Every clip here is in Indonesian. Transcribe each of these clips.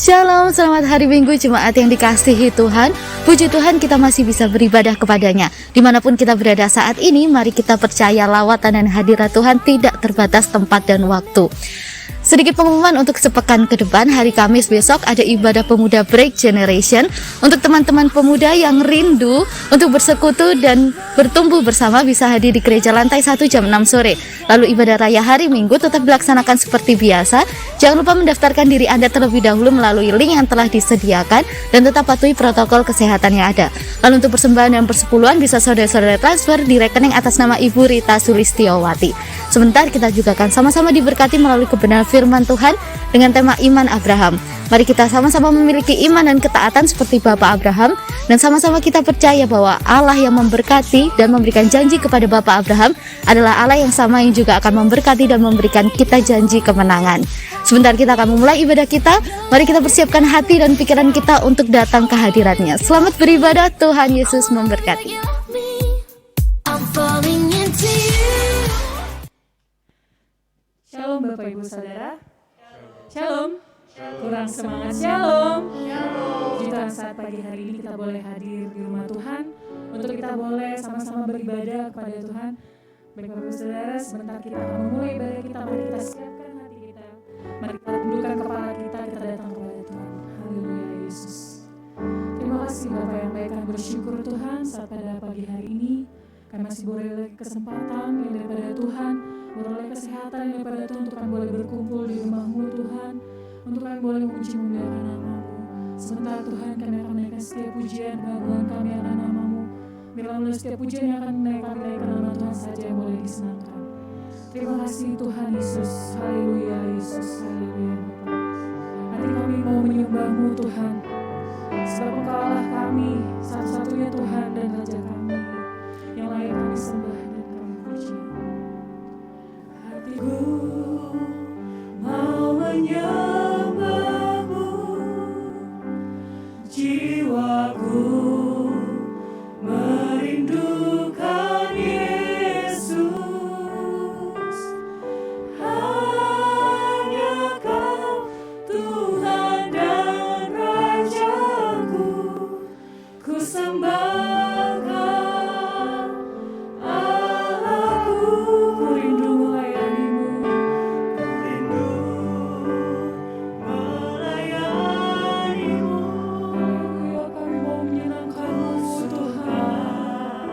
Shalom, selamat hari Minggu jemaat yang dikasihi Tuhan. Puji Tuhan kita masih bisa beribadah kepadanya. Dimanapun kita berada saat ini, mari kita percaya lawatan dan hadirat Tuhan tidak terbatas tempat dan waktu. Sedikit pengumuman untuk sepekan ke depan, hari Kamis besok ada ibadah pemuda Break Generation. Untuk teman-teman pemuda yang rindu untuk bersekutu dan bertumbuh bersama bisa hadir di gereja lantai 1 jam 6 sore. Lalu ibadah raya hari Minggu tetap dilaksanakan seperti biasa. Jangan lupa mendaftarkan diri Anda terlebih dahulu melalui link yang telah disediakan dan tetap patuhi protokol kesehatan yang ada. Lalu untuk persembahan dan persepuluhan bisa saudara-saudara transfer di rekening atas nama Ibu Rita Sulistiowati. Sebentar kita juga akan sama-sama diberkati melalui kebenaran firman Tuhan dengan tema Iman Abraham. Mari kita sama-sama memiliki iman dan ketaatan seperti Bapak Abraham, dan sama-sama kita percaya bahwa Allah yang memberkati dan memberikan janji kepada Bapak Abraham adalah Allah yang sama yang juga akan memberkati dan memberikan kita janji kemenangan. Sebentar kita akan memulai ibadah kita. Mari kita persiapkan hati dan pikiran kita untuk datang ke hadiratnya. Selamat beribadah, Tuhan Yesus memberkati. Shalom Bapak Ibu Saudara. Shalom. Kurang semangat shalom. Puji Tuhan, saat pagi hari ini kita boleh hadir di rumah Tuhan untuk kita boleh sama-sama beribadah kepada Tuhan. Baik Bapak Ibu Saudara, sebentar kita akan memulai ibadah kita. Mari kita siapkan hati kita. Mari kita tundukkan kepala kita datang kepada Tuhan. Haleluya Yesus. Terima kasih Bapak yang baik, kami bersyukur Tuhan saat pada pagi hari ini kami masih boleh kesempatan yang daripada Tuhan, boleh kesehatan yang daripada Tuhan untuk kami boleh berkumpul di rumah-Mu Tuhan, untuk kami boleh memuji memuliakan nama-Mu. Sebentar Tuhan kami akan menaikkan setiap pujian pengagungan kami akan nama-Mu. Bila melalui setiap pujian yang akan kami naikkan nama Tuhan saja yang boleh disenangkan. Terima kasih Tuhan Yesus. Haleluya Yesus. Haleluya Bapa. Hati kami mau menyembah-Mu Tuhan, sebab Engkau Allah kami, satu-satunya Tuhan dan Raja kami, yang layak kami sembah dan kami puji. Hatiku mau menyembah-Mu, jiwaku merindukan Yesus. Hanya Kau Tuhan dan Rajaku, ku sembah Kau Allahku. Ku rindu melayani-Mu, ku rindu melayani-Mu. Haleluya, kami mau menyenangkan-Mu Tuhan,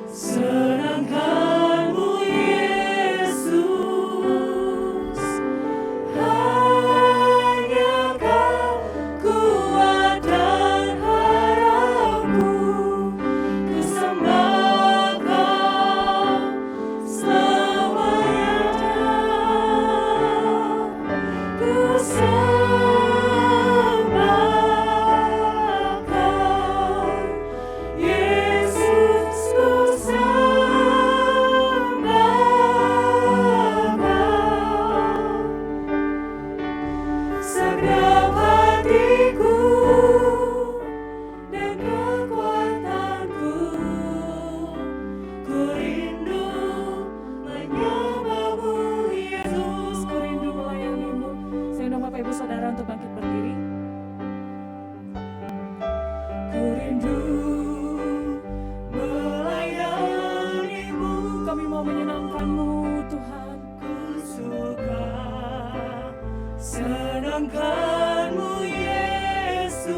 senangkan-Mu Yesus. Hanya Kau kuat dan harapku, ku sembah Kau selamanya. Ku sembah Kau Yesus, ku sembah Kau. Segenap hatiku dan kekuatanku, ku rindu menyembah-Mu Yesus. Ku rindu melayani-Mu. Saya undang Bapak Ibu Saudara untuk bangkit berdiri. Ku rindu melayani-Mu. Kami mau menyenangkan-Mu Tuhan. Ku suka senangkan-Mu Yesus.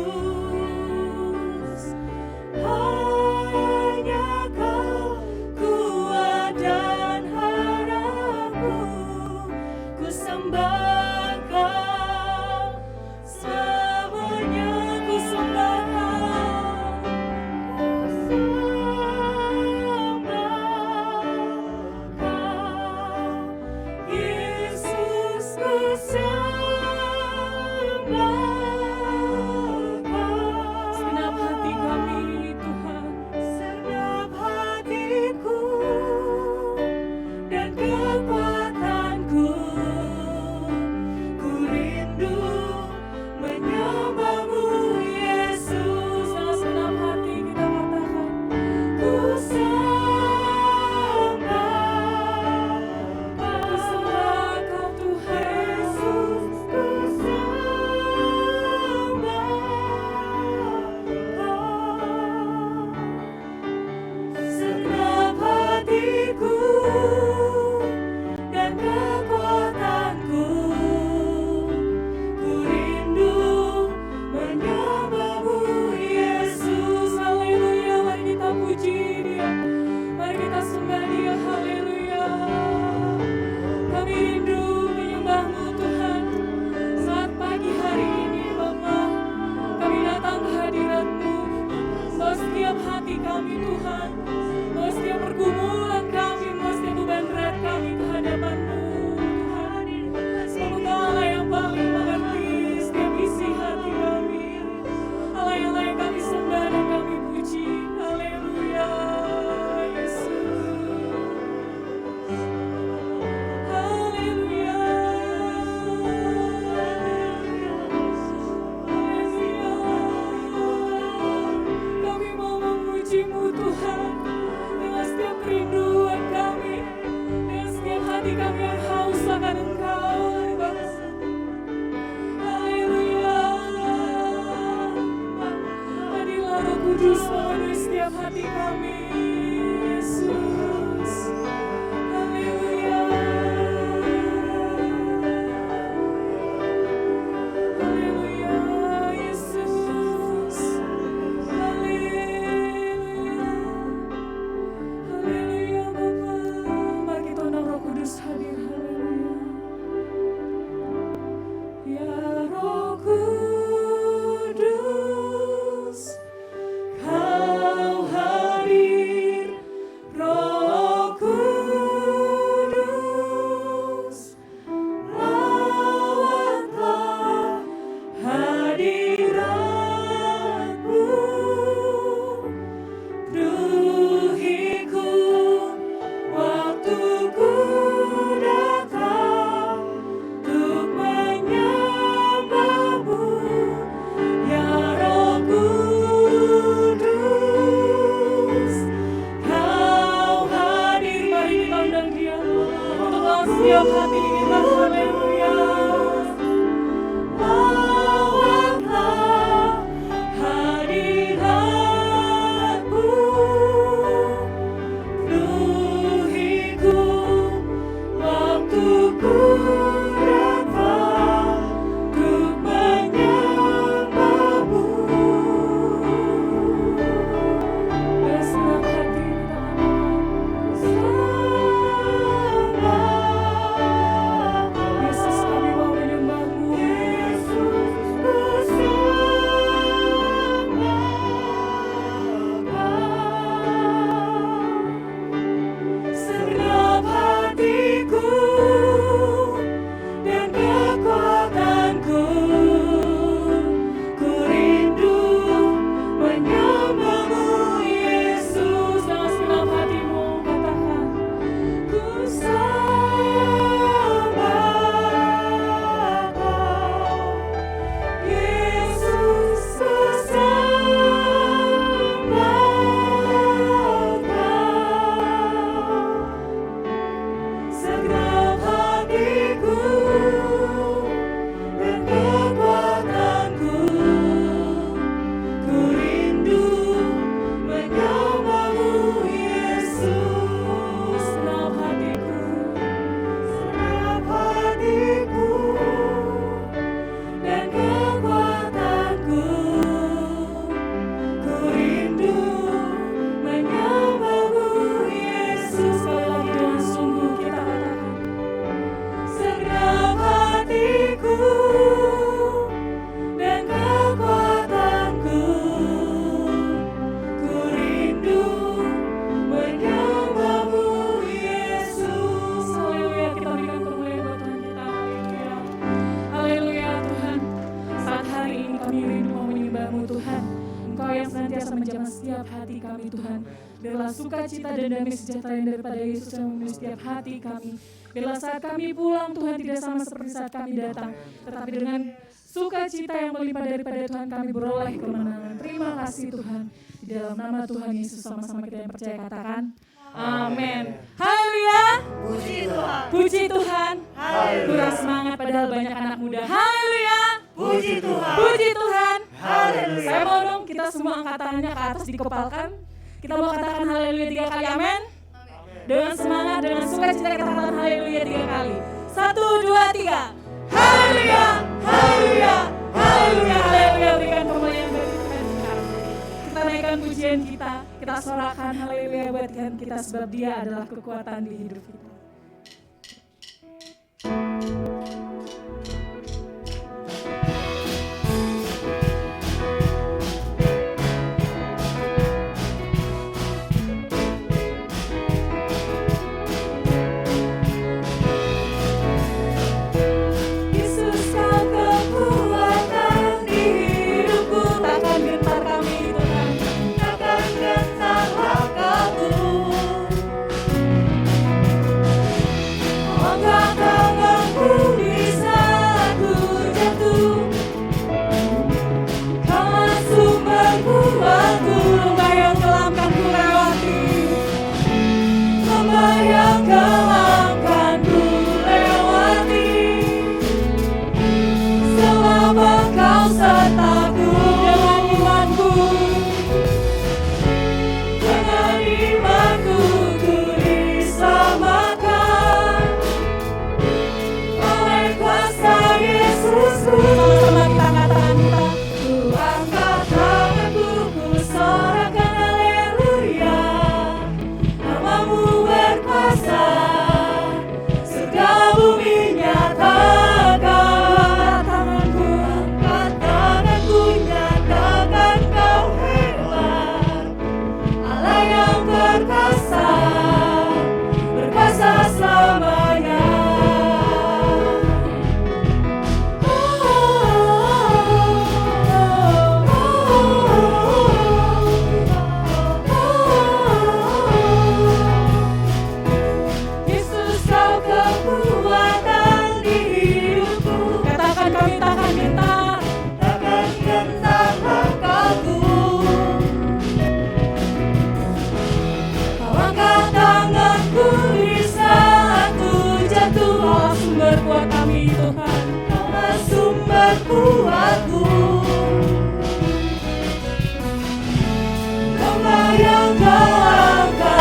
Hanya Kau kuat dan harapku, ku sembah Kau selamanya. Ku sembah Kau, ku sembah Kau Yesus, ku sembah hati kami yang haus akan Engkau, Bapa. Haleluya. Hadirlah Roh Kudus memenuhi setiap hati kami, Yesus. Haleluya. Haleluya, Yesus. Haleluya. Haleluya, Bapa. Mari kita undang Roh Kudus hadir. Haleluya. Ya Roh Kudus, Kau hadir. Roh Kudus, lawatlah hadirat-Mu. Ruhiku, waktuku datang untuk menyembah-Mu. Ya Roh Kudus, Kau hadir. Mari kita undang Dia untuk setiap hati kita. Haleluya. Lawatlah hadirat-Mu. Ruhiku, waktuku datang untuk menyembah-Mu. Dengan senang hati kita Yesus, kami mau menyembah-Mu. Segenap hatiku dan kekuatanku, ku rindu menyembah-Mu, Yesus. Dengan segenap hatimu katakan, ku sembah Kau, Yesus, ku sembah Kau. Segenap hatiku dan kekuatanku, ku rindu menyembah-Mu, Yesus. Segenap hatiku dan kekuatanku, ku rindu menyembah-Mu, Yesus. Sekali lagi dengan sungguh kita katakan, segenap hatiku dan kekuatanku, ku rindu menyembah-Mu, Yesus. Haleluya, kita berikan kemuliaan buat Tuhan kita. Haleluya. Haleluya, Tuhan. Saat hari ini kami rindu mau menyembah-Mu, Tuhan. Engkau yang senantiasa menjamah setiap hati kami, Tuhan. Biarlah sukacita dan damai sejahtera yang daripada Yesus yang memenuhi setiap hati kami. Biarlah saat kami pulang, Tuhan, tidak sama seperti saat kami datang, tetapi dengan sukacita yang melimpah daripada Tuhan kami beroleh kemenangan. Terima kasih, Tuhan. Di dalam nama Tuhan Yesus sama-sama kita yang percaya katakan, amin. Haleluya. Puji Tuhan. Puji Tuhan. Haleluya. Kurang semangat padahal banyak anak muda. Haleluya. Puji Tuhan. Puji Tuhan. Haleluya. Saya mau dong kita semua angkat tangannya ke atas dikepalkan. Kita mau katakan haleluya 3 kali, amin. Dengan semangat, dengan sukacita kita katakan haleluya 3 kali. 1, 2, 3. Haleluya. Haleluya. Haleluya. Haleluya. Berikan kemuliaan bagi Tuhan kita. Kita naikkan pujian kita. Kita sorakan haleluya buat Tuhan kita sebab Dia adalah kekuatan di hidup kita. Yesus, Kau kekuatan di hidupku, takkan gentar kami, Tuhan. Takkan gentar langkahku.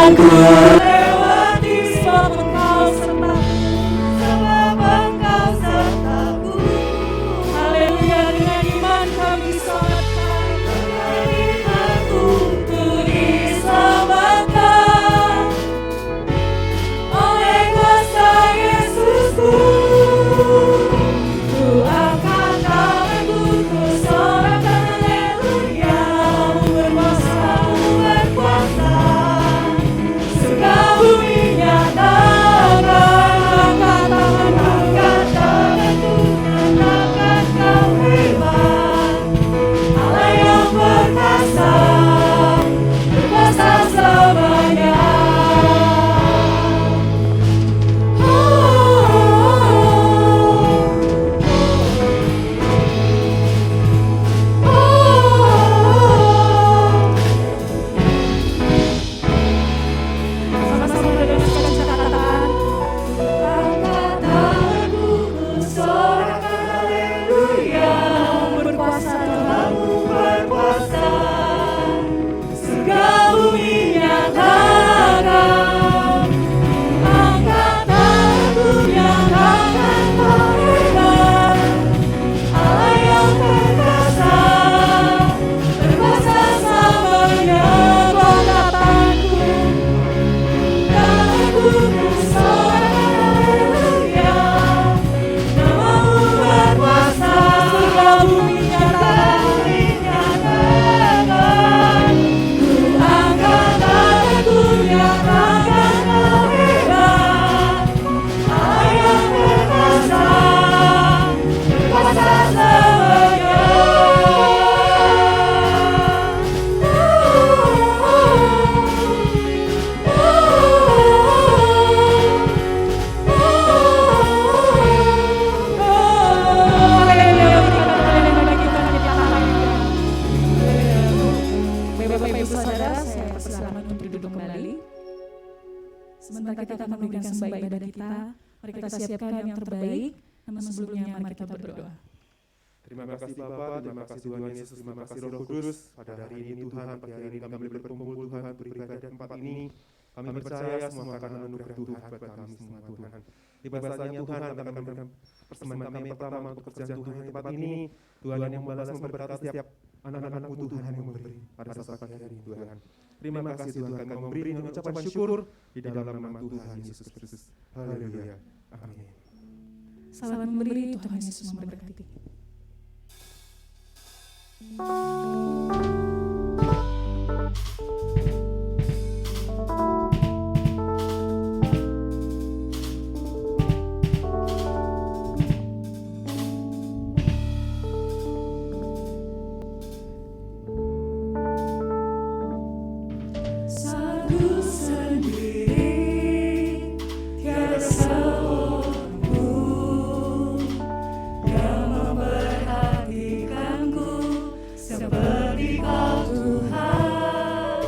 Aku lewati sebab Engkau sertaku. Sebab Engkau sertaku. Haleluya, dengan iman kami diselamatkan. Dengan imanku Ku diselamatkan oleh kuasa Yesusku. Ku angkat tanganku, ku sorakan haleluya. Berkuasa, berkuasa. surga bumi nyatakan. Angkat tanganku, Angkat tanganku, nyatakan Kau hebat. Allah yang perkasa, berkuasa semuanya. Sama-sama dengan kata-kataan. Angkat tanganku, ku sorakan haleluya. Berkuasa Tuhanmu, Berkuasa. surga bumi nyatakan. Angkat tanganku, nyatakan Kau hebat. Allah yang perkasa, berkuasa selamanya. Ku angkat tanganku, ku sorakan haleluya. Namamu berkuasa, surga bumi nyatakan. Ku angkat tanganku, nyatakan Kau hebat. Allah yang perkasa, berkuasa selamanya. Bapak Ibu Saudara, saya persilakan untuk duduk kembali. Sebentar kita akan memberikan sembah ibadah kita. Mari kita siapkan yang terbaik. Namun sebelumnya mari kita berdoa. Terima kasih Bapa, terima kasih Tuhan Yesus, terima kasih Roh Kudus. Pada hari ini Tuhan, pagi hari ini kami berkumpul Tuhan, beribadah di tempat ini. Kami percaya semua karena anugerah Tuhan buat kami semua Tuhan. Ibadahnya Tuhan, kami akan memberikan persembahan kami pertama untuk pekerjaan Tuhan di tempat ini. Tuhan yang membalas memberkati setiap anak-anak-Mu Tuhan yang memberi pada saat pagi hari ini Tuhan. Terima kasih Tuhan, kami memberi dengan ucapan syukur di dalam nama Tuhan Yesus Kristus. Haleluya. Amin. Selamat memberi, Tuhan Yesus memberkati. Aku sendiri tiada seorang pun yang memperhatikanku seperti Kau Tuhan.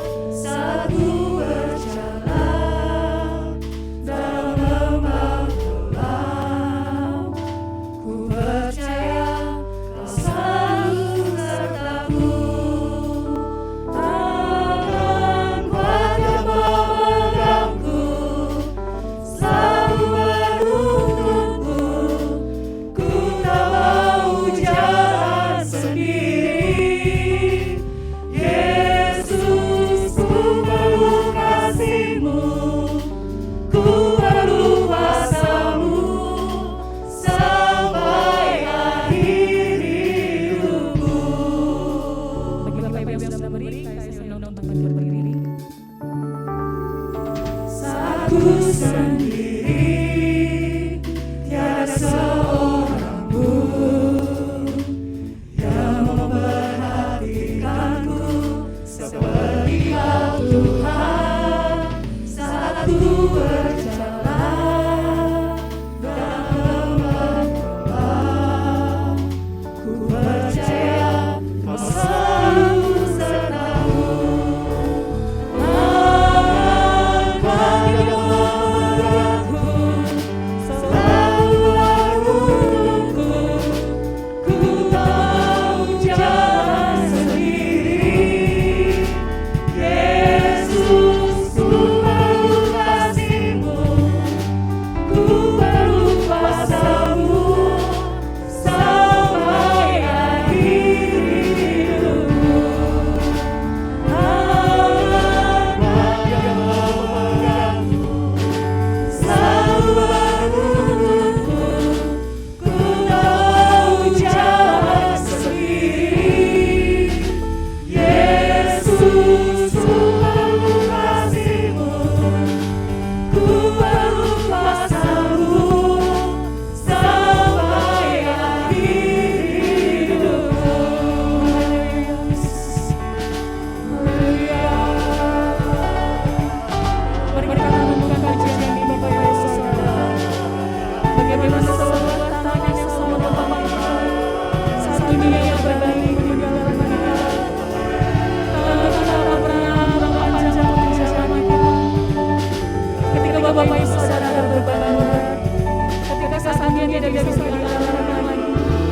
tidak bisa diandalkan lagi.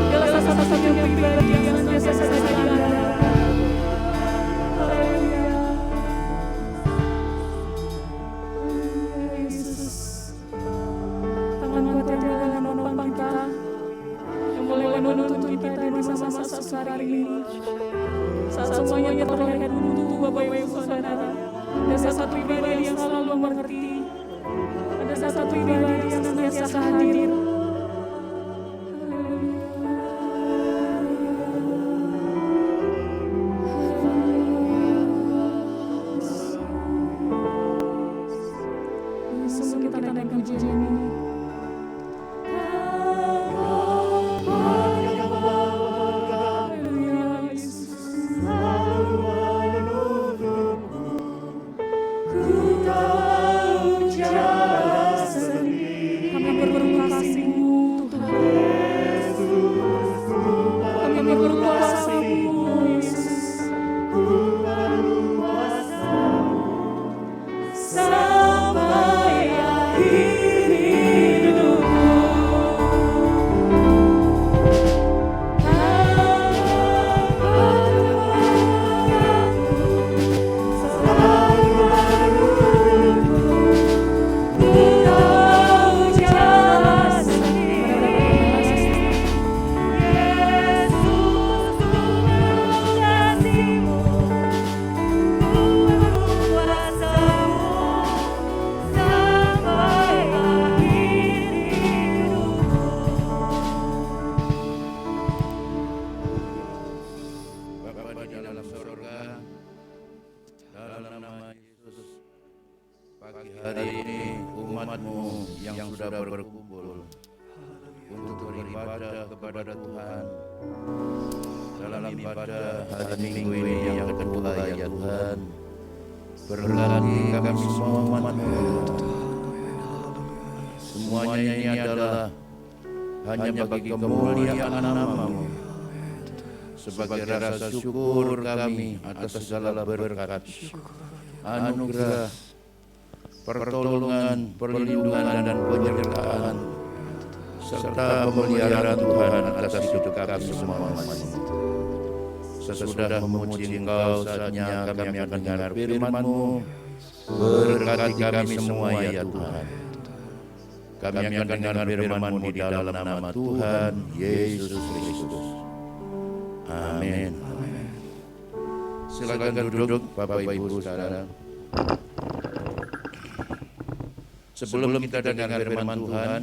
Dialah satu-satunya pribadi yang senantiasa bisa diandalkan. Haleluya. Yesus, tangan kuat yang boleh menopang kita, yang boleh menuntun kita di masa-masa hari ini. Saat semuanya terlihat buntu, Bapak Ibu Saudara, ada satu pribadi yang selalu mengerti, ada satu pribadi yang senantiasa hadir. Semua kita naikkan pujian ini. Hari ini umat-Mu yang sudah berkumpul untuk beribadah kepada Tuhan dalam ibadah hari Minggu ini yang kedua ya Tuhan. Berkati kami semua umat-Mu. Semuanya ini adalah hanya bagi kemuliaan nama-Mu. Sebagai rasa syukur kami atas segala berkat, anugerah, pertolongan, perlindungan dan penyertaan serta pemeliharaan Tuhan atas hidup kami semua. Sesudah memuji Engkau, saatnya kami akan dengar firman-Mu. Berkati kami semua ya Tuhan. Kami akan dengar firman-Mu di dalam nama Tuhan Yesus Kristus. Amin. Silakan duduk Bapak Ibu Saudara. Sebelum kita dengar firman Tuhan,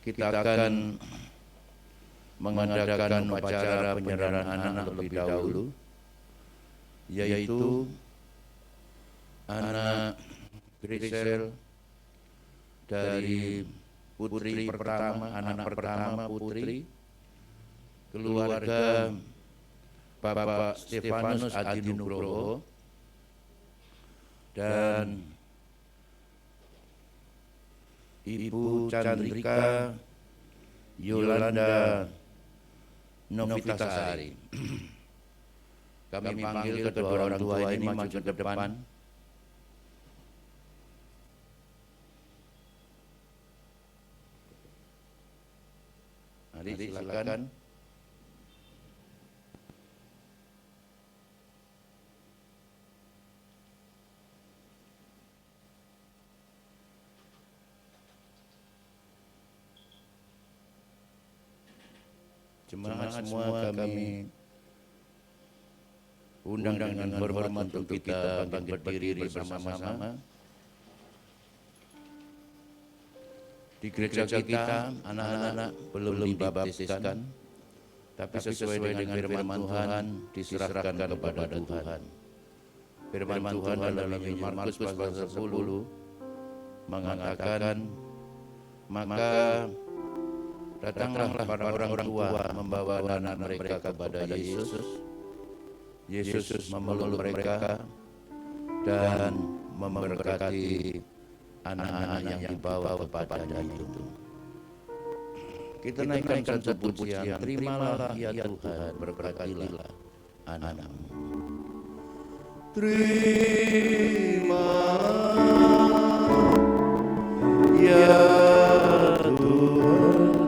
kita akan mengadakan upacara penyerahan anak terlebih dahulu, yaitu anak Grisel dari putri pertama, anak pertama putri, keluarga Bapak Stefanus Adi Nugroho, dan Ibu Chandrika Yolanda Novitasari. Kami panggil kedua orang tua ini maju ke depan. Mari silakan. Jemaat semua kami undang dengan hormat untuk kita bangkit berdiri bersama-sama. Di gereja kita, anak-anak belum dibaptiskan, tapi sesuai dengan firman Tuhan diserahkan kepada Tuhan. Firman Tuhan dalam Injil Markus pasal 10 mengatakan, maka datanglah para orang tua membawa anak mereka kepada Yesus. Yesus memeluk mereka dan memberkati anak-anak yang dibawa kepadanya itu. Kita naikkan satu pujian, terimalah ya Tuhan, berkatilah anak-Mu. Terima ya Tuhan.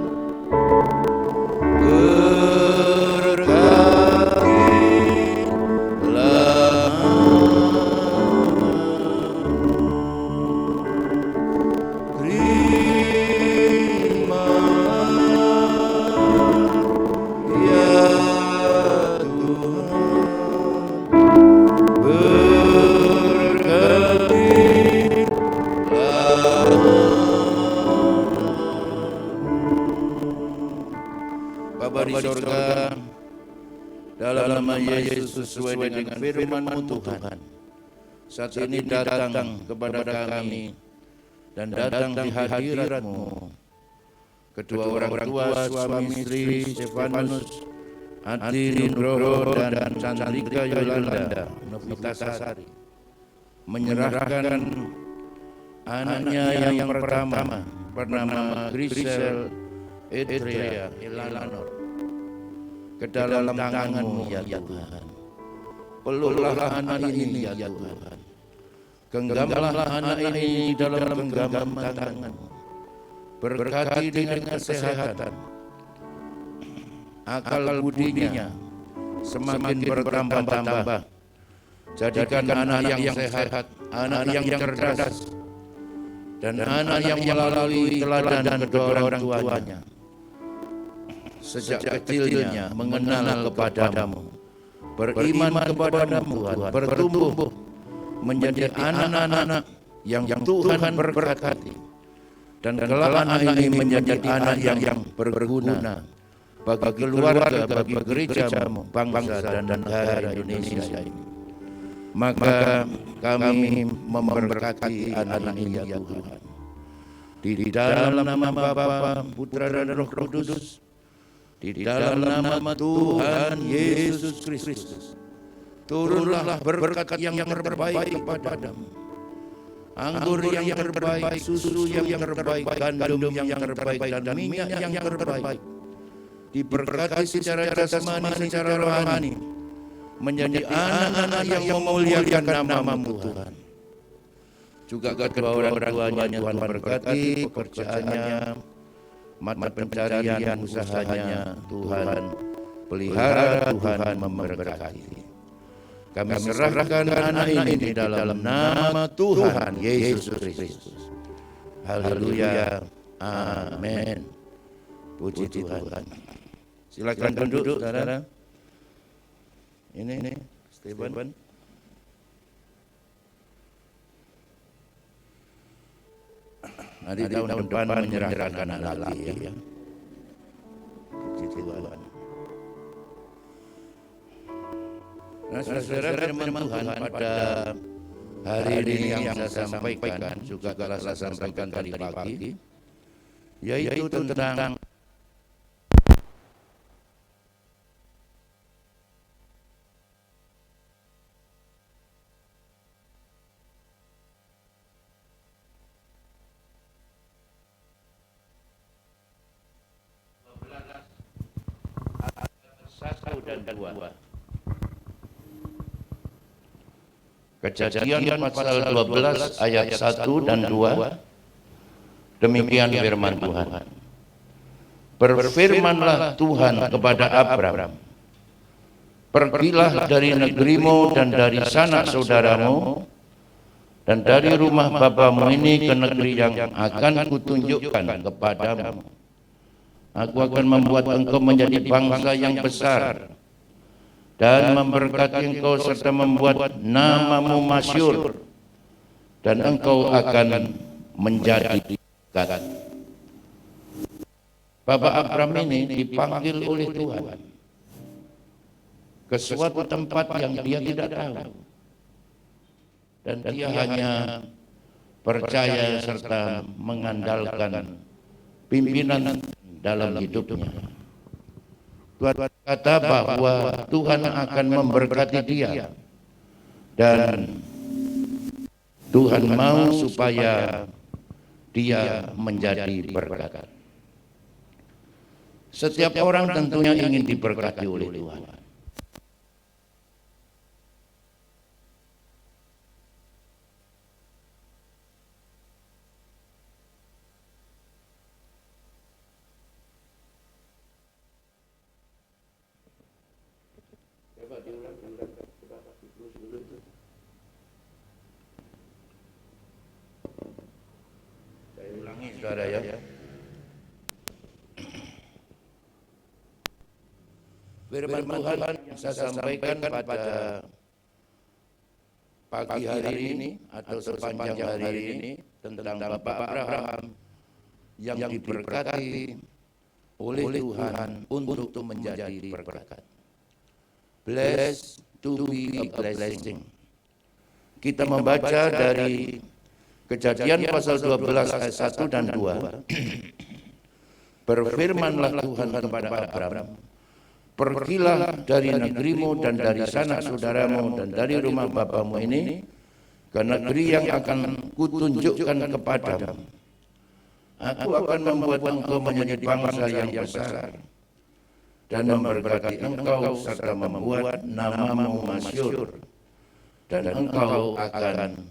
surga. Dalam nama Yesus sesuai dengan firman-Mu Tuhan. Saat ini datang kepada kami dan datang di hadirat-Mu. Kedua orang tua, suami istri, Stefanus, Adi Nugroho dan Chandrika Yolanda Novitasari menyerahkan anaknya yang pertama bernama Grisel Edrea Elanor ke dalam tangan-Mu ya Tuhan. Peluklah anak ini ya Tuhan. Genggamlah anak ini di dalam genggam tangan-Mu. Berkati dengan kesehatan, akal budinya semakin bertambah-tambah. Jadikan anak yang sehat, anak yang cerdas, dan anak yang melalui teladan kedua orang tuanya. Sejak kecilnya mengenal kepadamu, beriman kepadamu Tuhan, bertumbuh menjadi anak-anak yang Tuhan berkati. Dan kelak anak ini menjadi anak yang berguna bagi keluarga, bagi gereja-Mu, bangsa dan negara Indonesia ini. Maka kami memberkati anak ini ya Tuhan. Di dalam nama Bapa, Putra dan Roh Kudus, di dalam nama Tuhan Yesus Kristus, turunlah berkat yang terbaik kepadamu. Anggur yang terbaik, susu yang terbaik, gandum yang terbaik, dan minyak yang terbaik. Diberkati secara jasmani, secara rohani, menjadi anak-anak yang memuliakan nama-Mu Tuhan. Juga kedua orang tuanya Tuhan berkati pekerjaannya, mata pencarian usahanya, Tuhan pelihara, Tuhan memberkati. Kami serahkan anak ini di dalam nama Tuhan Yesus Kristus. Haleluya. Amin. Puji Tuhan. Silakan duduk, saudara. Ini Stephen. Nah, di tahun depan menyerahkan anak lagi ya. Puji Tuhan. Nah, saudara firman Tuhan pada hari ini yang saya sampaikan juga telah saya sampaikan tadi pagi, yaitu tentang satu dan dua. Kejadian pasal 12 ayat 1 dan 2. Demikian firman Tuhan. Berfirmanlah Tuhan kepada Abram, pergilah dari negerimu dan dari sanak saudaramu dan dari rumah bapamu ini ke negeri yang akan kutunjukkan kepadamu. Aku akan membuat engkau menjadi bangsa yang besar dan memberkati engkau serta membuat namamu masyhur, dan engkau akan menjadi berkat. Bapak Abram ini dipanggil oleh Tuhan ke suatu tempat yang dia tidak tahu, dan dia hanya percaya serta mengandalkan pimpinan dalam hidupnya. Tuhan kata bahwa Tuhan akan memberkati dia, dan Tuhan mau supaya dia menjadi berkat. Setiap orang tentunya ingin diberkati oleh Tuhan. Saya ulangi saudara ya. Firman Tuhan yang saya sampaikan pada pagi hari ini atau sepanjang hari ini tentang Bapak Abraham yang diberkati oleh Tuhan untuk menjadi berkat. Blessed to be a blessing. Kita membaca dari Kejadian pasal 12 ayat 1 dan 2. Berfirmanlah Tuhan kepada Abraham, pergilah dari negerimu dan dari sanak saudaramu dan dari rumah bapamu ini ke negeri yang akan kutunjukkan kepadamu. Aku akan membuat engkau menjadi bangsa yang besar dan memberkati engkau serta membuat namamu masyhur, dan engkau akan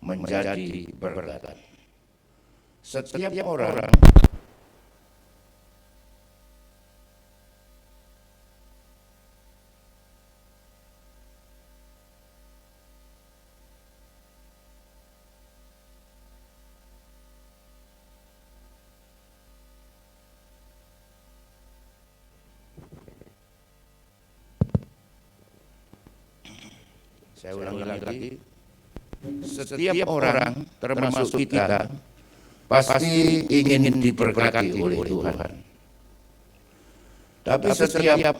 menjadi berkat. Setiap orang saya ulangi lagi, setiap orang termasuk kita pasti ingin diberkati oleh Tuhan. Tapi setiap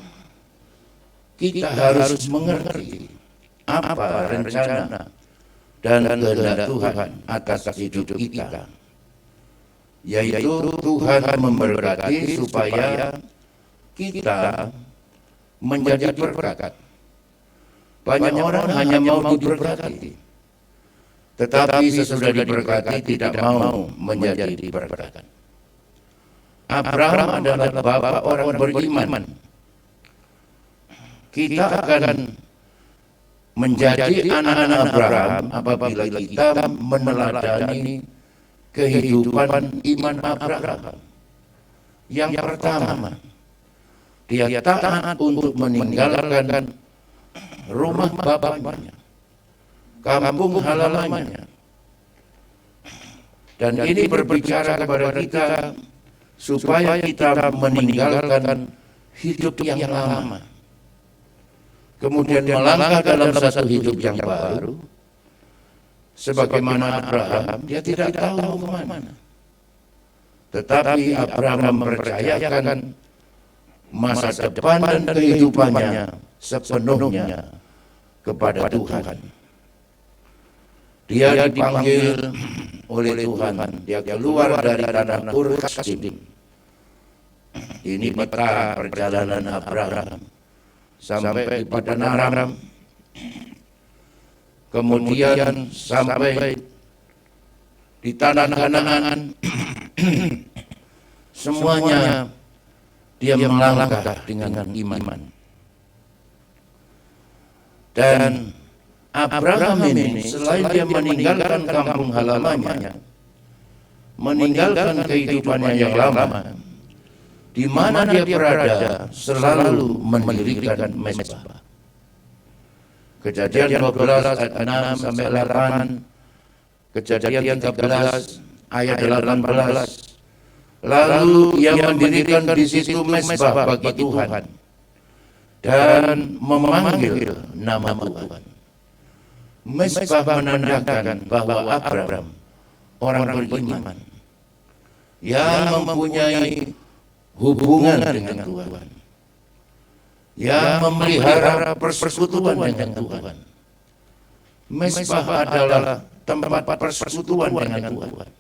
kita harus mengerti apa rencana dan kehendak Tuhan atas hidup kita, yaitu Tuhan memberkati supaya kita menjadi berkat. Banyak orang hanya mau diberkati, tetapi sesudah diberkati tidak mau menjadi berkat. Abraham adalah bapak orang beriman. Kita akan menjadi anak-anak Abraham apabila kita meneladani kehidupan iman Abraham. Yang pertama, dia taat untuk meninggalkan rumah bapaknya, kampung halamannya. Dan ini berbicara kepada kita supaya kita meninggalkan hidup yang lama, kemudian melangkah dalam satu hidup yang baru. Sebagaimana Abraham, dia tidak tahu mau kemana, tetapi Abraham mempercayakan masa depan dan kehidupannya sepenuhnya kepada Tuhan. Dia dipanggil oleh Tuhan, dia keluar dari tanah Ur Kasdim. Ini peta perjalanan Abraham sampai di Padan Aram, kemudian sampai di tanah Kanaan. Semuanya dia melangkah dengan iman. Dan Abraham ini selain dia meninggalkan kampung halamannya, meninggalkan kehidupannya yang lama, di mana dia berada selalu mendirikan mezbah. Kejadian 12 ayat 6 sampai 8, Kejadian 13 ayat 18. Lalu ia mendirikan di situ mezbah bagi Tuhan dan memanggil nama Tuhan. Mezbah menandakan bahwa Abraham orang beriman yang mempunyai hubungan dengan Tuhan, yang memelihara persekutuan dengan Tuhan. Mezbah adalah tempat persekutuan dengan Tuhan.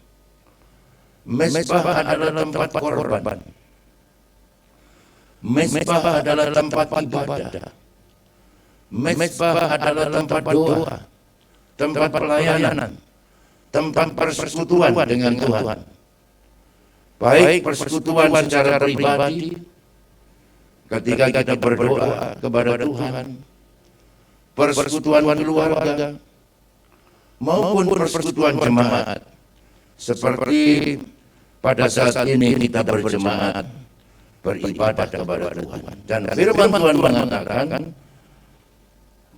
Mezbah adalah tempat korban. Mezbah adalah tempat ibadah. Mezbah adalah tempat doa, tempat pelayanan, tempat persekutuan dengan Tuhan. Baik persekutuan secara pribadi, ketika kita berdoa kepada Tuhan, persekutuan keluarga, maupun persekutuan jemaat. Seperti pada saat ini kita berjemaat beribadah kepada Tuhan. Dan firman Tuhan mengatakan,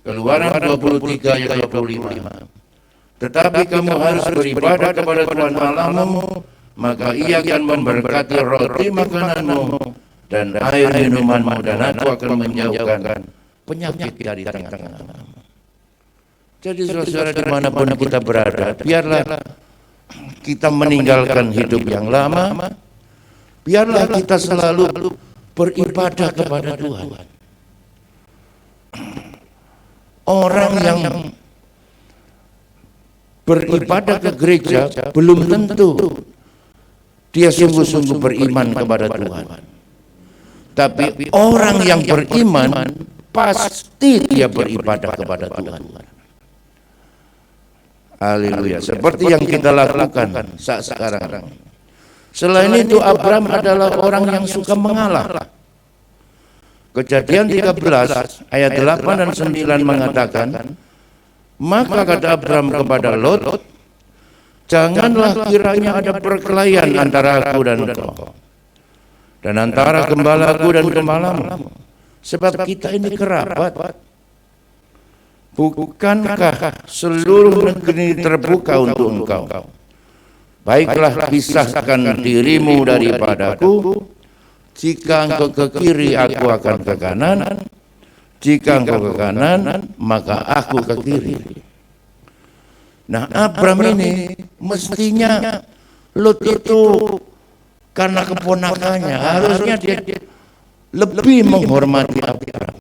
Keluaran 23 ayat 25, tetapi kamu harus beribadah kepada Tuhan Allahmu, maka Ia akan memberkati roti makananmu dan air minumanmu, dan aku akan menjauhkan penyakit dari tengah-tengahmu. Jadi saudara, dimanapun kita berada, biarlah kita meninggalkan hidup yang lama, Biarlah kita selalu beribadah kepada Tuhan. Orang yang beribadah ke gereja belum tentu dia sungguh-sungguh beriman kepada Tuhan. Tapi orang yang beriman pasti dia beribadah kepada Tuhan. Haleluya. Seperti yang kita lakukan saat sekarang. Selain itu Abraham adalah orang yang suka mengalah. Kejadian 13 ayat 8 dan 9 mengatakan, maka kata Abraham kepada Lot, janganlah kiranya ada perkelahian antara aku dan engkau, dan antara gembalaku dan gembalamu, sebab kita ini kerabat. Bukankah seluruh negeri terbuka untuk engkau? Baiklah, pisahkan dirimu daripadaku. Jika engkau ke kiri, aku akan ke kanan. Jika engkau ke kanan, maka aku ke kiri. Nah, Abraham ini mestinya Lot itu karena keponakannya harusnya dia lebih menghormati Abraham.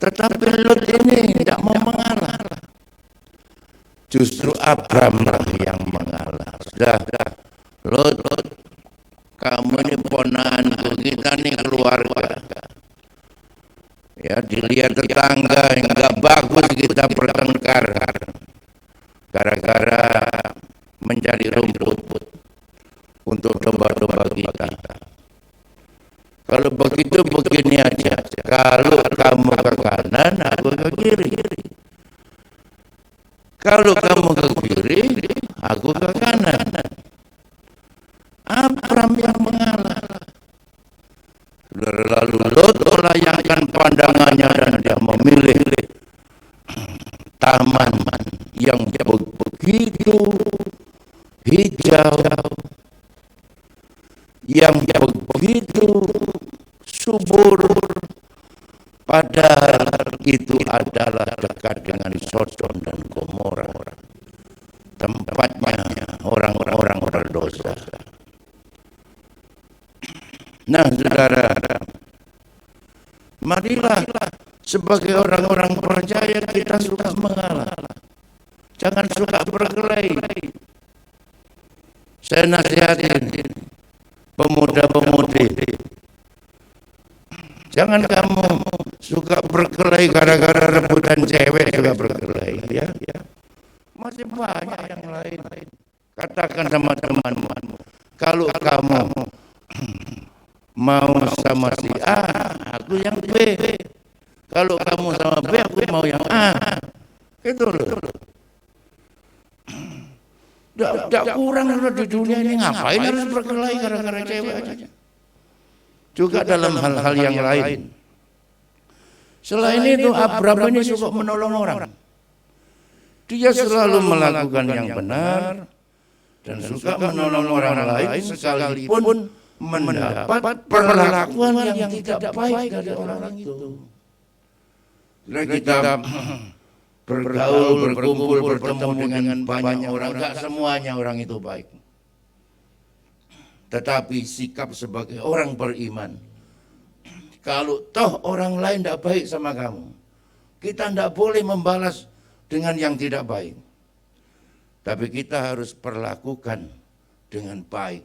Tetapi Lot ini tidak mau mengalah. Justru Abraham yang mengalah. Sudah, Lot, kamu ini ponakanku, kita ini keluarga. Ya, dilihat tetangga yang enggak bagus kita bertengkar gara-gara mencari rumput untuk domba-domba kita. Kalau begitu begini aja, kalau kamu ke kanan, aku ke kiri. Kalau kamu ke kiri, aku ke kanan. Abraham yang mengalah. Lalu Lot melayangkan pandangannya dan dia memilih taman yang begitu hijau, yang begitu subur, padahal itu adalah dekat dengan Sodom dan Gomora, tempatnya orang-orang berdosa. Nah, saudara, marilah sebagai orang-orang percaya kita suka mengalah, jangan suka berkelahi. Saya nasihatin pemuda-pemudi, jangan kamu suka berkelahi gara-gara rebutan cewek juga berkelahi, ya. Masih banyak yang lain. Katakan sama teman-temanmu, kalau kamu mau sama si A, aku yang B. Kalau kamu sama B, aku mau yang A. Itu loh. Tidak kurang di dunia ini, ngapain harus berkelahi gara-gara cewek aja. Juga dalam hal-hal yang lain. Selain itu, Abraham ini suka menolong orang. Dia selalu melakukan yang benar dan suka menolong orang lain sekalipun mendapat perlakuan yang tidak baik dari orang itu. Kita bergaul, berkumpul, bertemu dengan banyak orang, enggak semuanya orang itu baik. Tetapi sikap sebagai orang beriman, kalau toh orang lain tidak baik sama kamu, kita tidak boleh membalas dengan yang tidak baik. Tapi kita harus perlakukan dengan baik.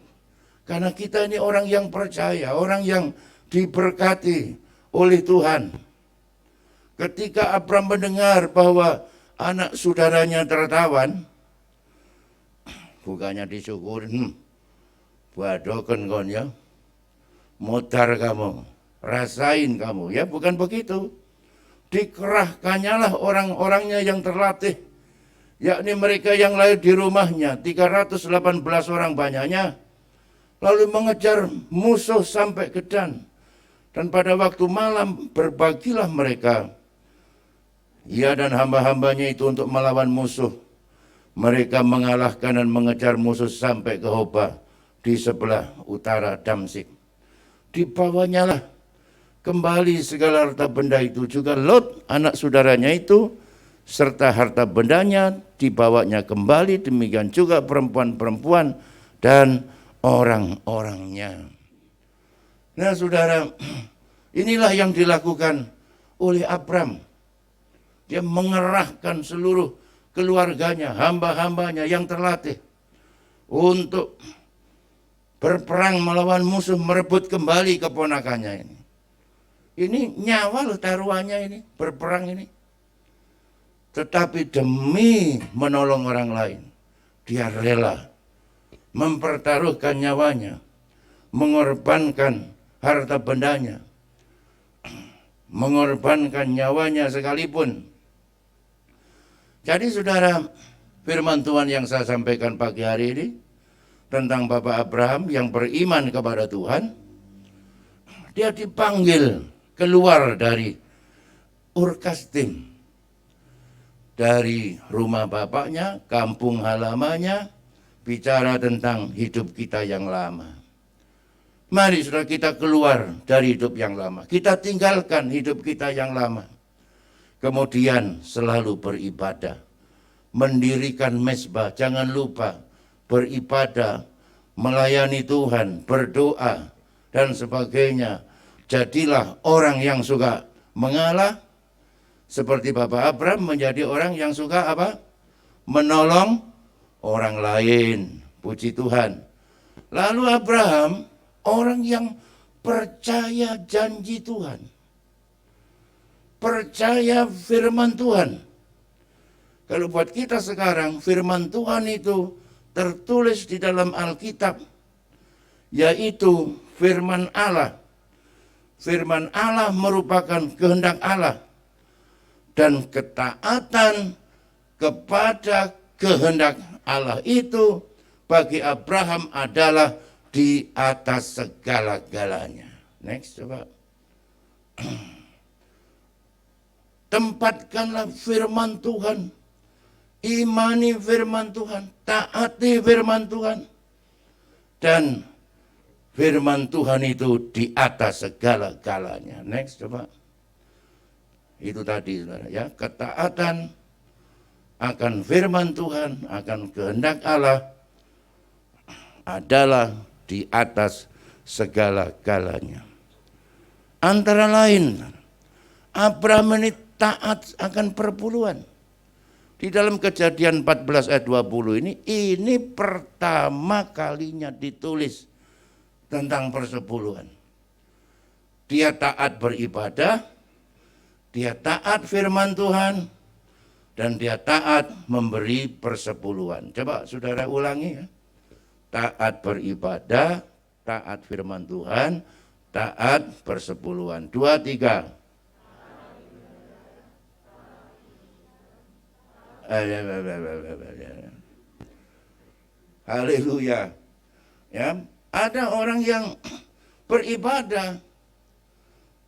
Karena kita ini orang yang percaya, orang yang diberkati oleh Tuhan. Ketika Abraham mendengar bahwa anak saudaranya tertawan, bukannya disyukurin, badokan kon ya, mutar kamu, rasain kamu, ya bukan begitu. Dikerahkannya lah orang-orangnya yang terlatih, yakni mereka yang lahir di rumahnya, 318 orang banyaknya, lalu mengejar musuh sampai ke Dan. Dan pada waktu malam berbagilah mereka, ia dan hamba-hambanya itu untuk melawan musuh. Mereka mengalahkan dan mengejar musuh sampai ke Hoba di sebelah utara Damsik. Dibawanya lah kembali segala harta benda itu, juga Lot anak saudaranya itu serta harta bendanya dibawanya kembali, demikian juga perempuan-perempuan dan orang-orangnya. Nah saudara, inilah yang dilakukan oleh Abram. Dia mengerahkan seluruh keluarganya, hamba-hambanya yang terlatih untuk berperang melawan musuh, merebut kembali keponakannya ini. Ini nyawa loh taruhannya ini, berperang ini. Tetapi demi menolong orang lain, dia rela mempertaruhkan nyawanya, mengorbankan harta bendanya, mengorbankan nyawanya sekalipun. Jadi saudara, firman Tuhan yang saya sampaikan pagi hari ini tentang Bapak Abraham yang beriman kepada Tuhan, dia dipanggil keluar dari Ur Kasdim, dari rumah bapaknya, kampung halamannya, bicara tentang hidup kita yang lama. Mari saudara, kita keluar dari hidup yang lama, kita tinggalkan hidup kita yang lama, kemudian selalu beribadah, mendirikan mezbah. Jangan lupa beribadah, melayani Tuhan, berdoa, dan sebagainya. Jadilah orang yang suka mengalah, seperti Bapak Abraham menjadi orang yang suka apa? Menolong orang lain. Puji Tuhan. Lalu Abraham orang yang percaya janji Tuhan, percaya firman Tuhan. Kalau buat kita sekarang, firman Tuhan itu tertulis di dalam Alkitab, yaitu firman Allah. Firman Allah merupakan kehendak Allah, dan ketaatan kepada kehendak Allah itu bagi Abraham adalah di atas segala-galanya. Next, coba. Tempatkanlah firman Tuhan, imani firman Tuhan, taati firman Tuhan, dan firman Tuhan itu di atas segala-galanya. Next, coba. Itu tadi, saudara, ya, ketaatan akan firman Tuhan, akan kehendak Allah adalah di atas segala-galanya. Antara lain, Abraham ini taat akan perpuluhan. Di dalam Kejadian 14 ayat 20 ini pertama kalinya ditulis tentang persepuluhan. Dia taat beribadah, dia taat firman Tuhan, dan dia taat memberi persepuluhan. Coba saudara ulangi ya. Taat beribadah, taat firman Tuhan, taat persepuluhan. 2, 3. Haleluya. Ya, ada orang yang beribadah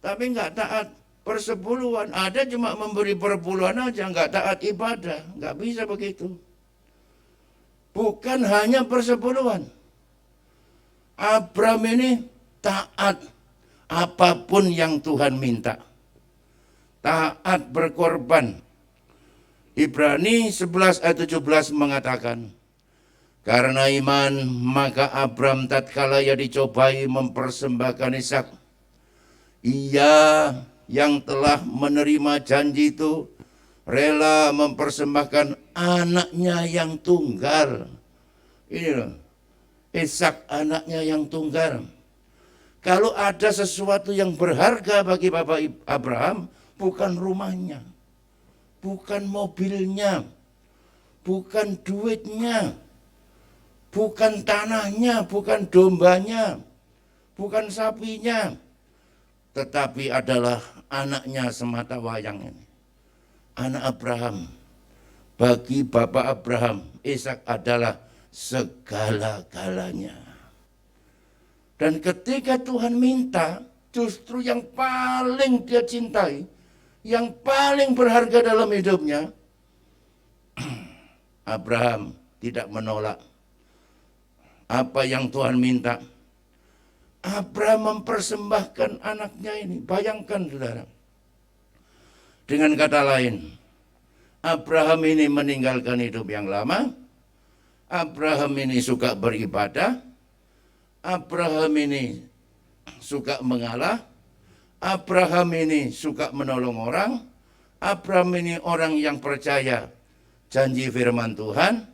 tapi nggak taat persepuluhan. Ada cuma memberi perpuluhan aja, nggak taat ibadah. Nggak bisa begitu. Bukan hanya persepuluhan. Abraham ini taat apapun yang Tuhan minta. Taat berkorban. Ibrani 11 ayat 17 mengatakan, karena iman maka Abraham tatkala ia dicobai mempersembahkan Ishak, ia yang telah menerima janji itu rela mempersembahkan anaknya yang tunggal. Ini loh, Ishak anaknya yang tunggal. Kalau ada sesuatu yang berharga bagi Bapak Abraham, bukan rumahnya, bukan mobilnya, bukan duitnya, bukan tanahnya, bukan dombanya, bukan sapinya, tetapi adalah anaknya semata wayang ini. Anak Abraham. Bagi Bapak Abraham, Ishak adalah segala-galanya. Dan ketika Tuhan minta, justru yang paling dia cintai, yang paling berharga dalam hidupnya, Abraham tidak menolak apa yang Tuhan minta. Abraham mempersembahkan anaknya ini. Bayangkan saudara. Dengan kata lain, Abraham ini meninggalkan hidup yang lama. Abraham ini suka beribadah. Abraham ini suka mengalah, Abraham ini suka menolong orang, Abraham ini orang yang percaya janji firman Tuhan,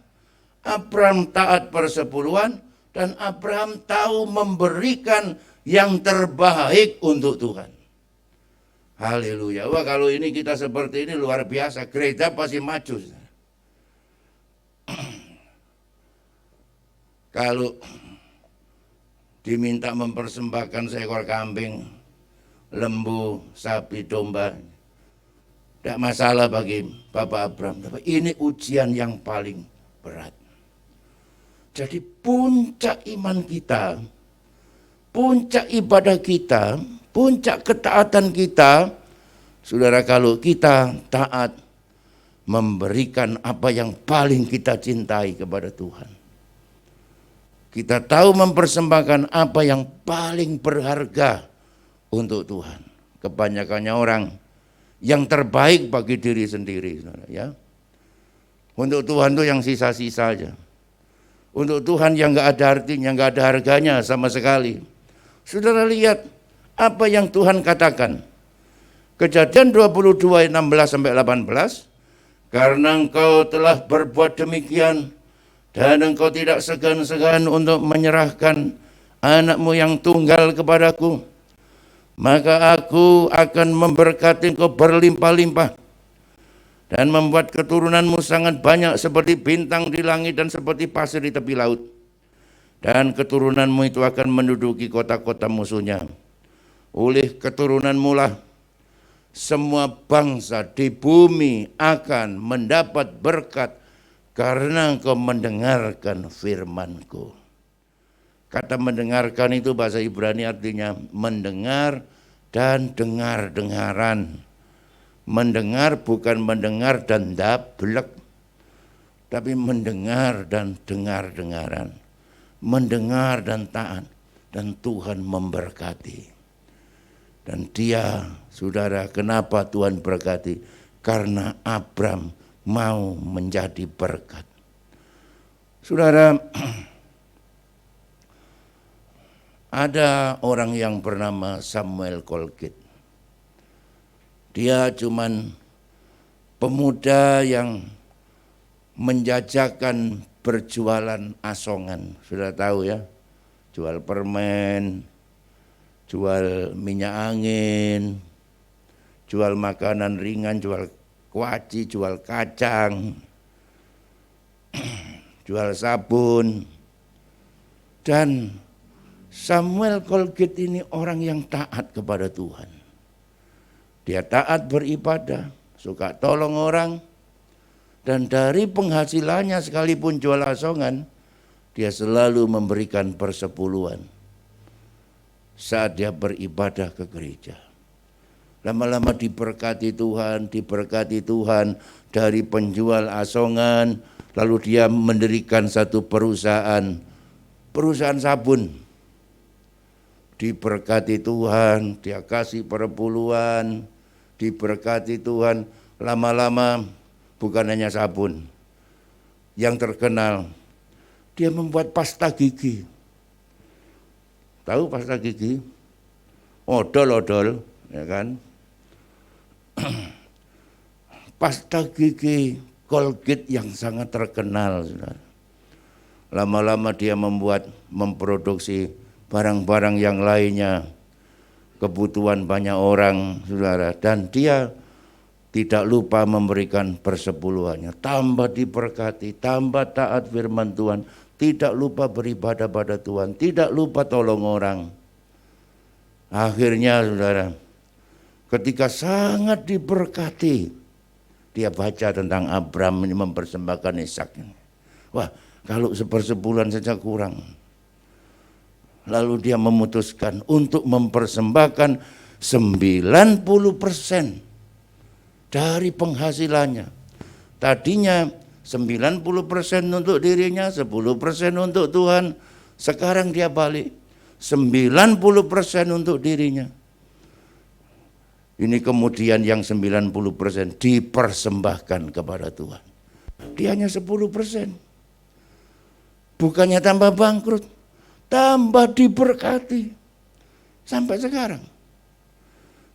Abraham taat persepuluhan, dan Abraham tahu memberikan yang terbaik untuk Tuhan. Haleluya. Wah, kalau ini kita seperti ini luar biasa, gereja pasti maju. Kalau diminta mempersembahkan seekor kambing, lembu, sapi, domba, tidak masalah bagi Bapak Abraham. Tapi ini ujian yang paling berat. Jadi puncak iman kita, puncak ibadah kita, puncak ketaatan kita, saudara, kalau kita taat memberikan apa yang paling kita cintai kepada Tuhan. Kita tahu mempersembahkan apa yang paling berharga untuk Tuhan. Kebanyakannya orang yang terbaik bagi diri sendiri, saudara, ya. Untuk Tuhan itu yang sisa-sisa aja. Untuk Tuhan yang nggak ada artinya, nggak ada harganya sama sekali. Saudara lihat apa yang Tuhan katakan. Kejadian 22 ayat 16-18. Karena engkau telah berbuat demikian, dan engkau tidak segan-segan untuk menyerahkan anakmu yang tunggal kepadaku, maka aku akan memberkati engkau berlimpah-limpah dan membuat keturunanmu sangat banyak seperti bintang di langit dan seperti pasir di tepi laut. Dan keturunanmu itu akan menduduki kota-kota musuhnya. Oleh keturunanmu lah semua bangsa di bumi akan mendapat berkat, karena engkau mendengarkan firman-Ku. Kata mendengarkan itu bahasa Ibrani artinya mendengar dan dengar-dengaran. Mendengar bukan mendengar dan dablek, tapi mendengar dan dengar-dengaran. Mendengar dan taat, dan Tuhan memberkati. Dan dia, saudara, kenapa Tuhan berkati? Karena Abraham mau menjadi berkat. Saudara, ada orang yang bernama Samuel Colgate. Dia cuman pemuda yang menjajakan berjualan asongan. Sudah tahu ya, jual permen, jual minyak angin, jual makanan ringan, jual kuaci, jual kacang, jual sabun. Dan Samuel Colgate ini orang yang taat kepada Tuhan. Dia taat beribadah, suka tolong orang, dan dari penghasilannya sekalipun jual asongan, dia selalu memberikan persepuluhan saat dia beribadah ke gereja. Lama-lama diberkati Tuhan dari penjual asongan, lalu dia mendirikan satu perusahaan sabun. Diberkati Tuhan, dia kasih perpuluhan, diberkati Tuhan, lama-lama bukan hanya sabun. Yang terkenal, dia membuat pasta gigi. Tahu pasta gigi? Odol-odol, ya kan? Pasta gigi Colgate yang sangat terkenal, saudara. Lama-lama dia memproduksi barang-barang yang lainnya, kebutuhan banyak orang, saudara. Dan dia tidak lupa memberikan persepuluhannya. Tambah diberkati, tambah taat firman Tuhan, tidak lupa beribadah pada Tuhan, tidak lupa tolong orang. Akhirnya, saudara, ketika sangat diberkati, dia baca tentang Abraham ini mempersembahkan Ishak. Wah, kalau sepersepuluhan saja kurang. Lalu dia memutuskan untuk mempersembahkan 90% dari penghasilannya. Tadinya 90% untuk dirinya, 10% untuk Tuhan. Sekarang dia balik, 90% untuk dirinya. Ini kemudian yang 90% dipersembahkan kepada Tuhan. Dia hanya 10%. Bukannya tambah bangkrut, tambah diberkati sampai sekarang.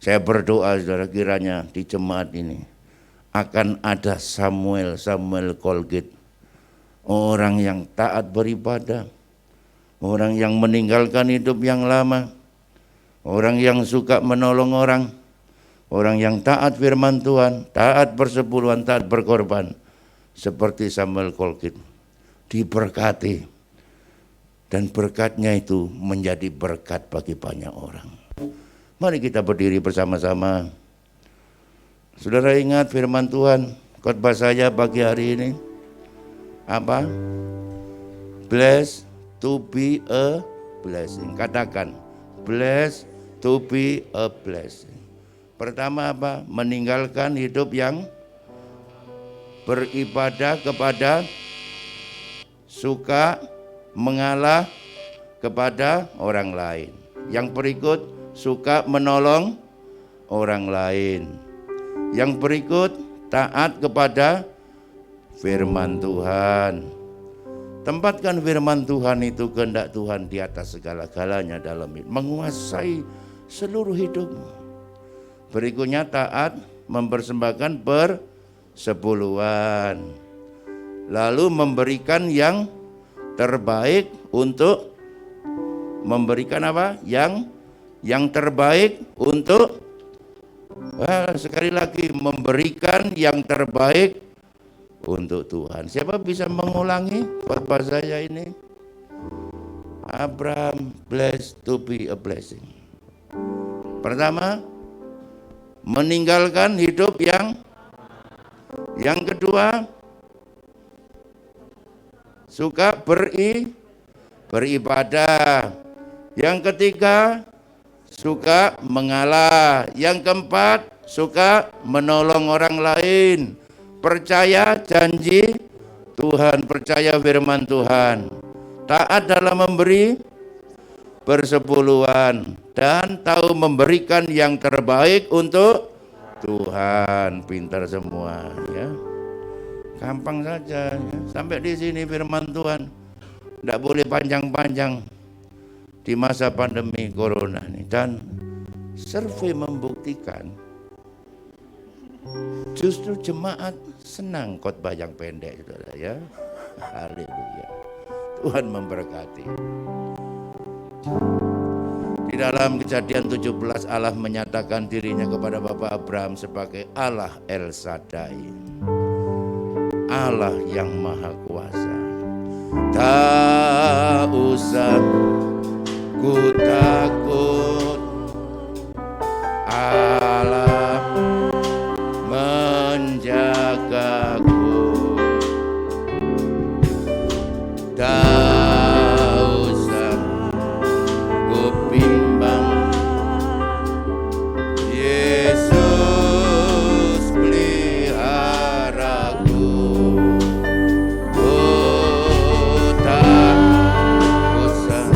Saya berdoa saudara, kiranya di jemaat ini akan ada Samuel Colgate, orang yang taat beribadah, orang yang meninggalkan hidup yang lama, orang yang suka menolong orang yang taat firman Tuhan, taat persepuluhan, taat berkorban, seperti Samuel Colgate, diberkati, dan berkatnya itu menjadi berkat bagi banyak orang. Mari kita berdiri bersama-sama. Saudara ingat firman Tuhan, khotbah saya pagi hari ini apa? Blessed to be a blessing. Katakan, blessed to be a blessing. Pertama apa? Meninggalkan hidup yang beribadah kepada, suka mengalah kepada orang lain. Yang berikut, suka menolong orang lain. Yang berikut, taat kepada firman Tuhan. Tempatkan firman Tuhan itu, kehendak Tuhan di atas segala-galanya dalam hidup, menguasai seluruh hidupmu. Berikutnya, taat mempersembahkan persepuluhan, lalu memberikan yang terbaik untuk memberikan apa? Yang terbaik untuk, sekali lagi, memberikan yang terbaik untuk Tuhan. Siapa bisa mengulangi khotbah saya ini? Abraham blessed to be a blessing. Pertama, meninggalkan hidup yang kedua, suka beribadah. Yang ketiga, suka mengalah. Yang keempat, suka menolong orang lain. Percaya janji Tuhan, percaya firman Tuhan. Taat dalam memberi persepuluhan, dan tahu memberikan yang terbaik untuk Tuhan. Pintar semua ya. Gampang saja ya. Sampai di sini firman Tuhan. Tidak boleh panjang-panjang di masa pandemi corona ini. Dan survei membuktikan justru jemaat senang khotbah yang pendek, saudara ya. Haleluya. Tuhan memberkati. Di dalam Kejadian 17, Allah menyatakan dirinya kepada Bapak Abraham sebagai Allah El Shaddai, Allah yang maha kuasa. Tak usah ku takut, Allah menjagaku. Tak usah ku bimbang, Yesus peliharaku. Oh, tak usah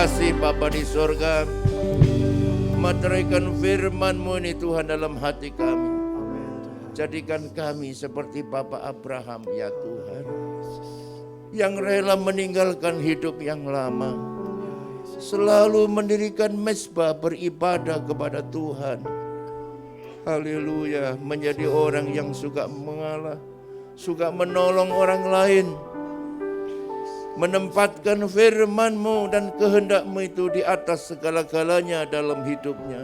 kasih Bapa di sorga. Materaikan firman-Mu ini Tuhan dalam hati kami. Jadikan kami seperti Bapak Abraham ya Tuhan, yang rela meninggalkan hidup yang lama, selalu mendirikan mezbah beribadah kepada Tuhan. Haleluya, menjadi orang yang suka mengalah, suka menolong orang lain, menempatkan firman-Mu dan kehendak-Mu itu di atas segala-galanya dalam hidupnya.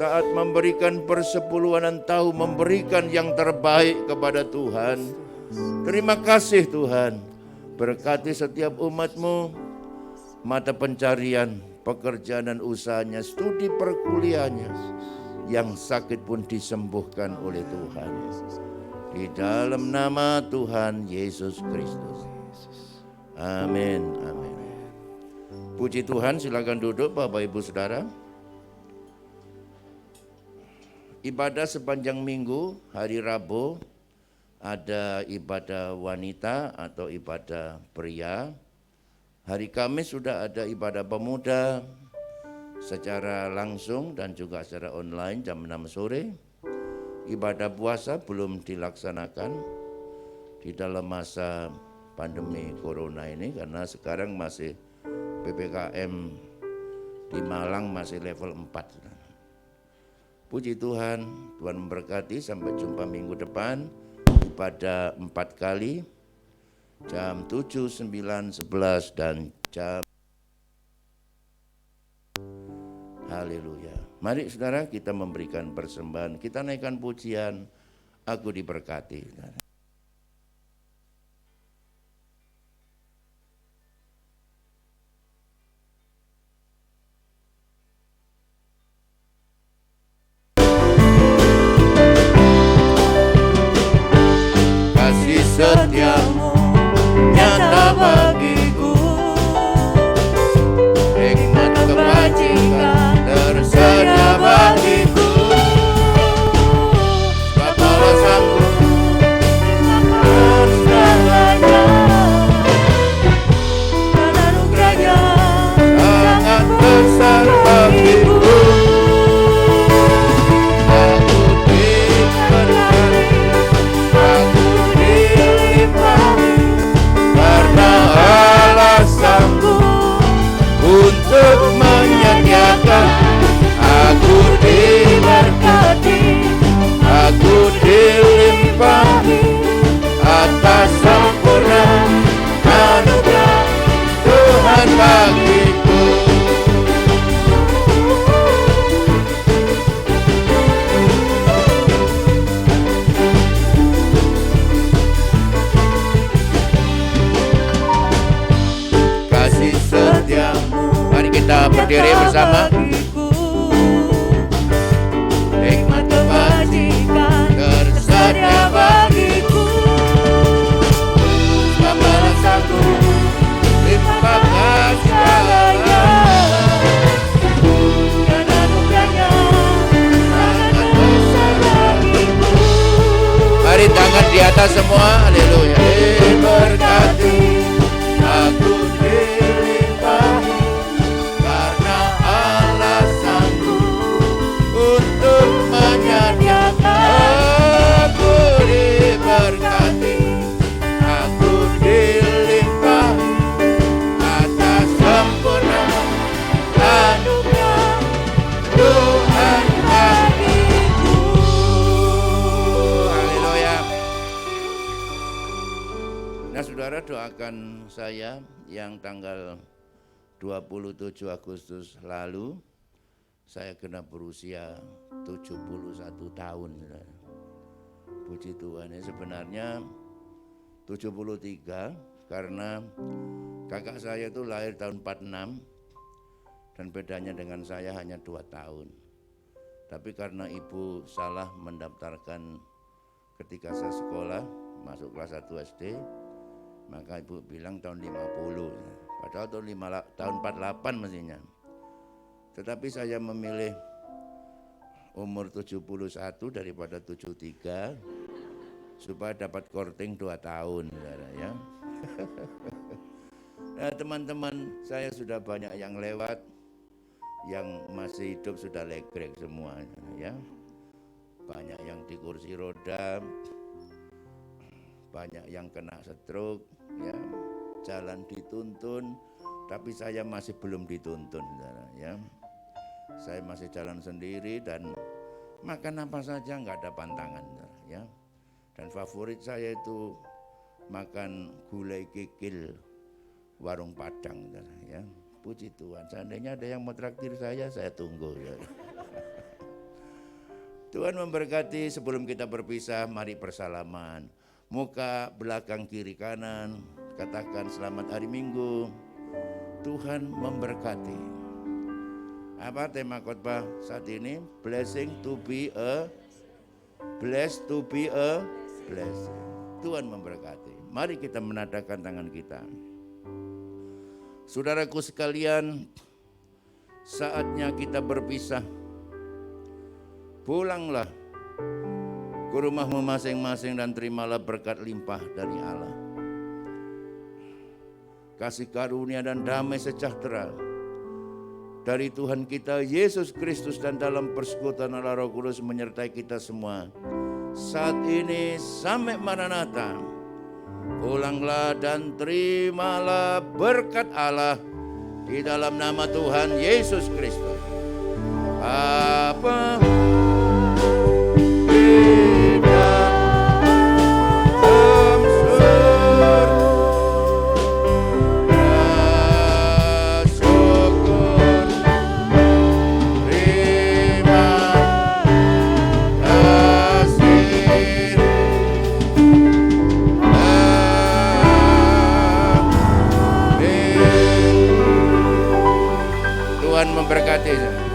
Taat memberikan persepuluhan dan tahu memberikan yang terbaik kepada Tuhan. Terima kasih Tuhan. Berkati setiap umat-Mu, mata pencarian, pekerjaan dan usahanya, studi perkuliahannya, yang sakit pun disembuhkan oleh Tuhan. Di dalam nama Tuhan Yesus Kristus. Amin, amin. Puji Tuhan, silakan duduk Bapak Ibu Saudara. Ibadah sepanjang minggu, hari Rabu ada ibadah wanita atau ibadah pria. Hari Kamis sudah ada ibadah pemuda secara langsung dan juga secara online jam 6 sore. Ibadah puasa belum dilaksanakan di dalam masa pandemi corona ini karena sekarang masih PPKM di Malang masih level 4. Puji Tuhan, Tuhan memberkati. Sampai jumpa minggu depan. Ibadah 4 kali, jam 7, 9, 11 dan jam. Haleluya. Mari saudara kita memberikan persembahan, kita naikkan pujian, aku diberkati. Kasih setiamu nyata bagiku, hikmat kebajikan tersedia bagiku. Bapalah sanggup segalanya, dan anugerahnya sangat besar bagiku. Untuk menyediakan, aku diberkati, aku dilimpahi atas sempurna anugerah Tuhan bagiku. Kasih setiamu. Mari kita berdiri bersama. Hikmat kebajikan tersedia bagiku. Bapalah sanggup limpahkan segalanya, dan anugerahnya sangat besar bagiku. Mari tangan di atas semua. Haleluya. Diberkati, aku dilimpahi karena Allah sanggup untuk menyediakan. Aku diberkati, aku dilimpahi atas sempurna anugerah Tuhan bagiku. Haleluya. Nah saudara, doakan saya yang tanggal 27 Agustus lalu saya kena berusia 71 tahun. Puji Tuhan, ya sebenarnya 73 karena kakak saya itu lahir tahun 46 dan bedanya dengan saya hanya 2 tahun. Tapi karena ibu salah mendaftarkan ketika saya sekolah masuk kelas 1 SD, maka ibu bilang tahun 50, padahal tahun 48 mestinya. Tetapi saya memilih umur 71 daripada 73 supaya dapat korting 2 tahun, saudara ya. Nah, teman-teman saya sudah banyak yang lewat, yang masih hidup sudah legrek semua ya. Banyak yang di kursi roda, banyak yang kena stroke ya, jalan dituntun, tapi saya masih belum dituntun ya. Saya masih jalan sendiri dan makan apa saja nggak ada pantangan ya. Dan favorit saya itu makan gulai kikil warung Padang ya. Puji Tuhan, seandainya ada yang mau traktir saya tunggu ya. Tuhan memberkati. Sebelum kita berpisah, mari persalaman. Muka, belakang, kiri, kanan, katakan selamat hari Minggu. Tuhan memberkati. Apa tema khotbah saat ini? Blessing to be a blessed to be a blessing. Tuhan memberkati. Mari kita menadahkan tangan kita. Saudaraku sekalian, saatnya kita berpisah. Pulanglah ke rumahmu masing-masing dan terimalah berkat limpah dari Allah. Kasih karunia dan damai sejahtera dari Tuhan kita Yesus Kristus dan dalam persekutuan Allah Roh Kudus menyertai kita semua saat ini sampai Maranatha. Pulanglah dan terimalah berkat Allah di dalam nama Tuhan Yesus Kristus. Bapa di dalam surga, syukur, terima kasih. Tuhan memberkati.